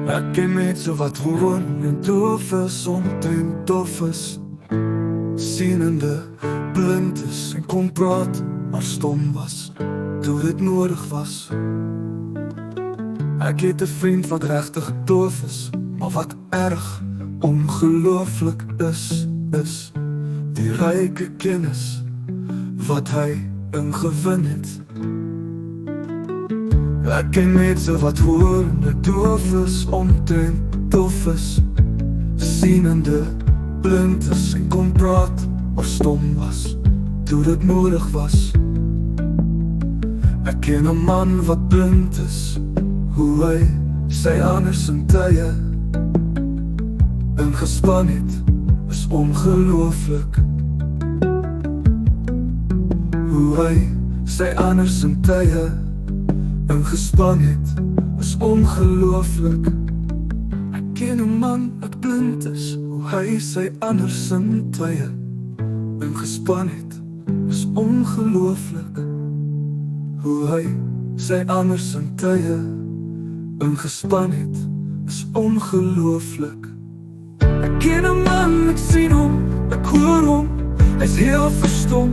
Ek ken mense wat gewoon en doof is, omtrent doof is, sienende, blind is en kon praat, maar stom was, toe dit nodig was. Ek het 'n vriend wat regtig doof is, maar wat erg ongelooflik is die ryke kennis wat hy ingewin het. Ek ken mense wat hoorende doof is, omtrent doof is, sienende, blind is en kon praat, maar stom was, toe dit nodig was. Ek ken 'n man wat blind is, hoe hy sy anders in tye ingespan het, is ongelooflik. Hoe hy sy anders in tye ingespan het, is ongelooflik. Ek ken 'n man wat blind is, hoe hy sy anders in tye ingespan het, is ongelooflik. Hoe hy sy anders in tye ingespan het, is ongelooflik. Ek ken 'n man, ek sien hom, ek hoor hom, hy's heel verstom,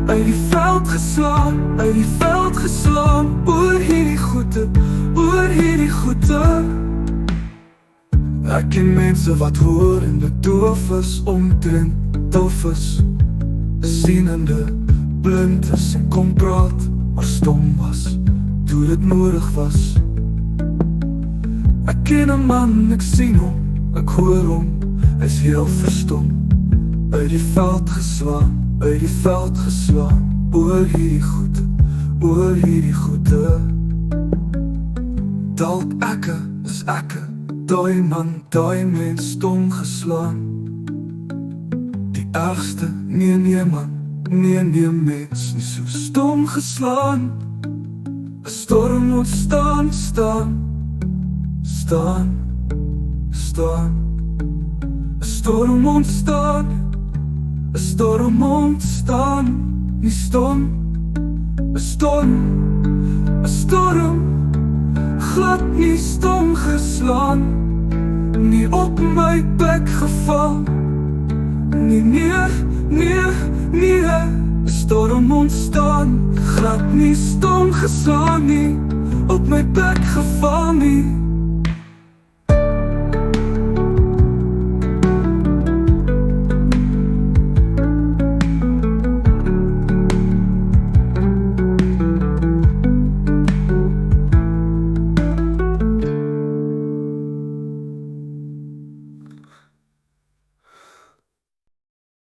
uit die veld geslaan, uit die veld geslaan, oor hierdie goede, oor hierdie goede. Ek ken mense wat hoor en doof is, omtrent doof is, sienende, blind is en kon praat, maar stom was, toe dit nodig was. Ek ken 'n man, ek sien hom, ek hoor hom, hy's heel verstom, uit die veld geslaan, uit die veld geslaan, oor hierdie goede, oor hierdie goede. Dalk ekke is ekke, daai man, daai mens stom geslaan. Die ergste, nee man, nee mens, nie so stom geslaan. 'n storm moet staan, staan, 'n storm ontstaan, 'n storm ontstaan, nie stom. 'n storm, glad nie stom geslaan, nie op my bek geval, nee, 'n storm ontstaan, glad nie stom geslaan nie, op my bek geval nie.